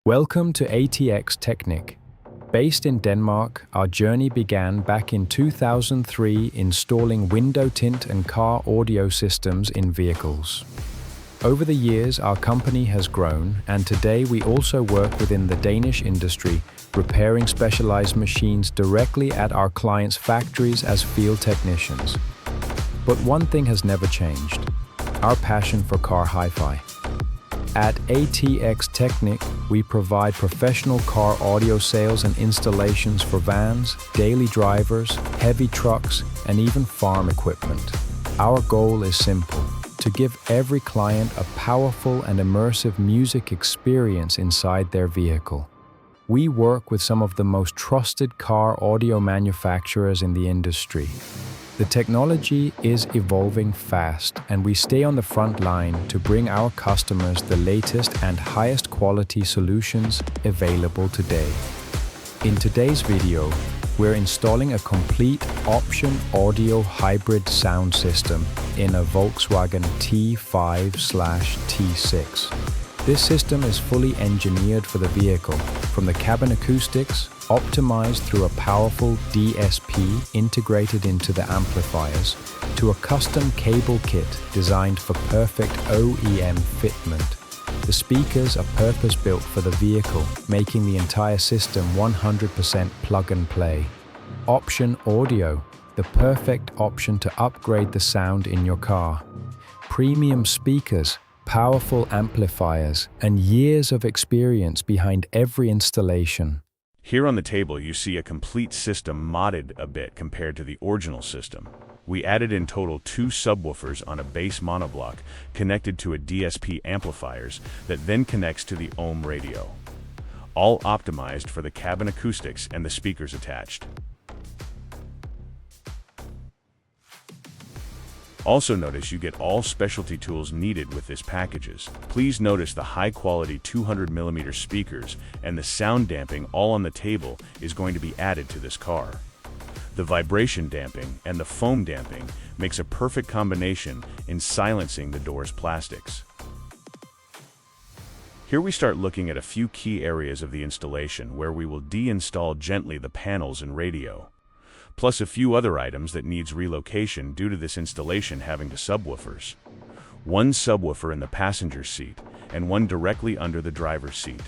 Welcome to ATX Technic. Based in Denmark, our journey began back in 2003 installing window tint and car audio systems in vehicles. Over the years, our company has grown, and today we also work within the Danish industry, repairing specialized machines directly at our clients' factories as field technicians. But one thing has never changed: our passion for car hi-fi. At ATX Technic, we provide professional car audio sales and installations for vans, daily drivers, heavy trucks, and even farm equipment. Our goal is simple: to give every client a powerful and immersive music experience inside their vehicle. We work with some of the most trusted car audio manufacturers in the industry. The technology is evolving fast, and we stay on the front line to bring our customers the latest and highest quality solutions available today. In today's video, we're installing a complete option audio hybrid sound system in a Volkswagen T5 T6. This system is fully engineered for the vehicle, from the cabin acoustics, optimized through a powerful DSP integrated into the amplifiers, to a custom cable kit designed for perfect OEM fitment. The speakers are purpose-built for the vehicle, making the entire system 100% plug-and-play. Option audio, the perfect option to upgrade the sound in your car. Premium speakers, powerful amplifiers, and years of experience behind every installation. Here on the table you see a complete system modded a bit compared to the original system. We added in total 2 subwoofers on a base monoblock connected to a DSP amplifiers that then connects to the ohm radio. All optimized for the cabin acoustics and the speakers attached. Also notice you get all specialty tools needed with this packages. Please notice the high-quality 200mm speakers and the sound damping all on the table is going to be added to this car. The vibration damping and the foam damping makes a perfect combination in silencing the door's plastics. Here we start looking at a few key areas of the installation where we will deinstall gently the panels and radio, plus a few other items that needs relocation due to this installation having 2 subwoofers. 1 subwoofer in the passenger seat and 1 directly under the driver's seat.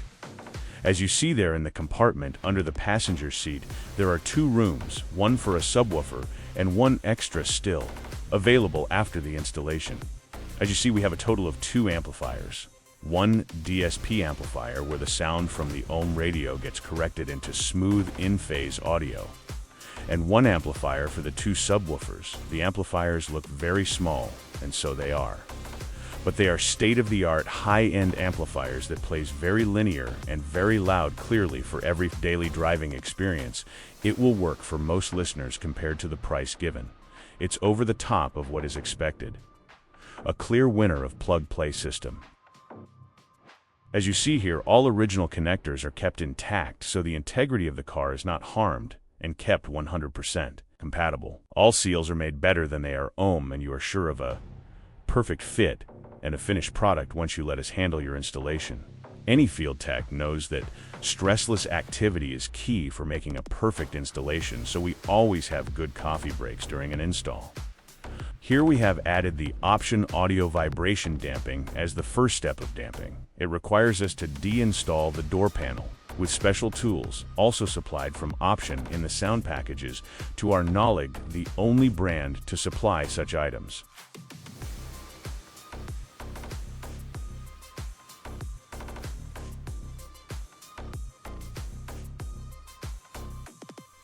As you see there in the compartment under the passenger seat, there are 2 rooms, 1 for a subwoofer and 1 extra still, available after the installation. As you see, we have a total of 2 amplifiers. 1 DSP amplifier where the sound from the ohm radio gets corrected into smooth in-phase audio, and 1 amplifier for the 2 subwoofers. The amplifiers look very small, and so they are. But they are state-of-the-art high-end amplifiers that plays very linear and very loud clearly for every daily driving experience. It will work for most listeners compared to the price given. It's over the top of what is expected. A clear winner of plug-play system. As you see here, all original connectors are kept intact, so the integrity of the car is not harmed and kept 100% compatible. All seals are made better than they are ohm, and you are sure of a perfect fit and a finished product once you let us handle your installation. Any field tech knows that stressless activity is key for making a perfect installation, so we always have good coffee breaks during an install. Here we have added the option audio vibration damping as the first step of damping. It requires us to deinstall the door panel with special tools, also supplied from Option in the sound packages, to our knowledge the only brand to supply such items.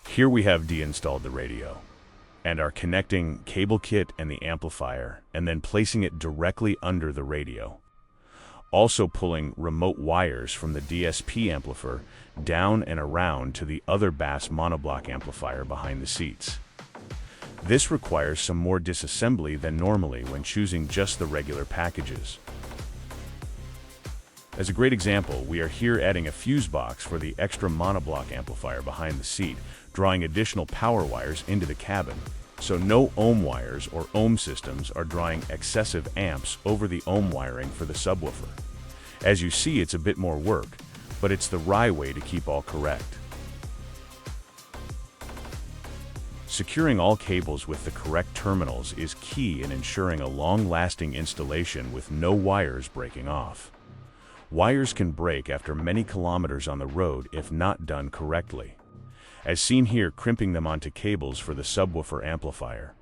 Here we have deinstalled the radio, and are connecting cable kit and the amplifier, and then placing it directly under the radio. Also pulling remote wires from the DSP amplifier down and around to the other bass monoblock amplifier behind the seats. This requires some more disassembly than normally when choosing just the regular packages. As a great example, we are here adding a fuse box for the extra monoblock amplifier behind the seat, drawing additional power wires into the cabin. So no ohm wires or ohm systems are drawing excessive amps over the ohm wiring for the subwoofer. As you see, it's a bit more work, but it's the right way to keep all correct. Securing all cables with the correct terminals is key in ensuring a long-lasting installation with no wires breaking off. Wires can break after many kilometers on the road if not done correctly, as seen here crimping them onto cables for the subwoofer amplifier.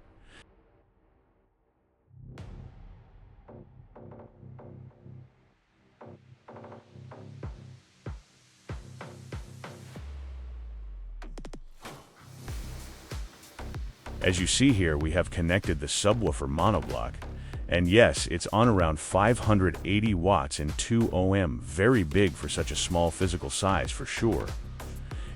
As you see here, we have connected the subwoofer monoblock, and yes, it's on around 580 watts and 2 ohm, very big for such a small physical size for sure.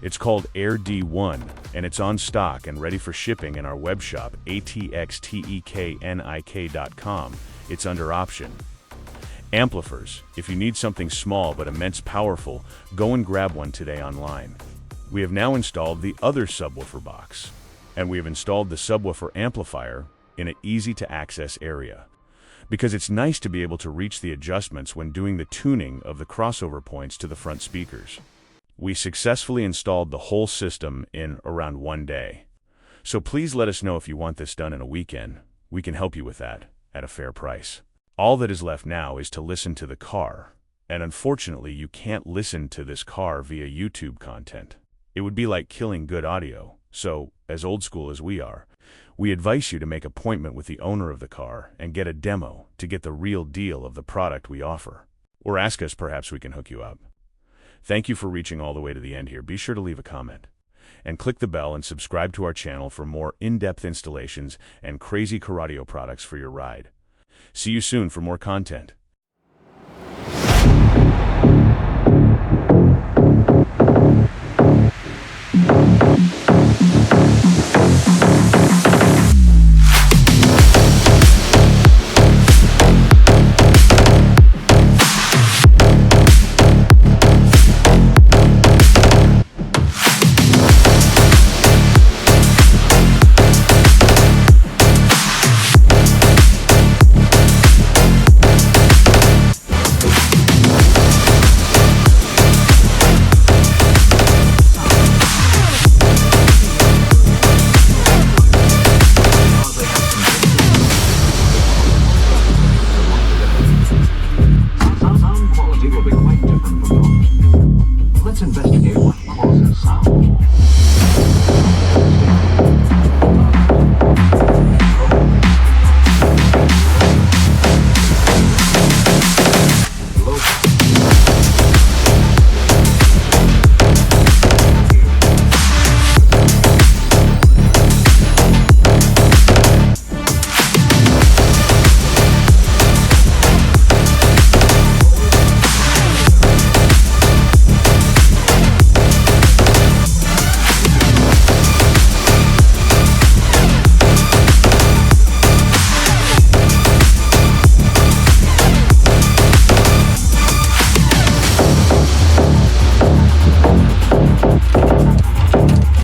It's called Air D1, and it's on stock and ready for shipping in our web shop, atxteknik.com. It's under option. Amplifiers. If you need something small but immense powerful, go and grab one today online. We have now installed the other subwoofer box, and we have installed the subwoofer amplifier in an easy-to-access area, because it's nice to be able to reach the adjustments when doing the tuning of the crossover points to the front speakers. We successfully installed the whole system in around 1 day. So please let us know if you want this done in a weekend. We can help you with that at a fair price. All that is left now is to listen to the car, and unfortunately you can't listen to this car via YouTube content. It would be like killing good audio. So, as old school as we are, we advise you to make an appointment with the owner of the car and get a demo to get the real deal of the product we offer. Or ask us, perhaps we can hook you up. Thank you for reaching all the way to the end here. Be sure to leave a comment and click the bell and subscribe to our channel for more in-depth installations and crazy caraudio products for your ride. See you soon for more content.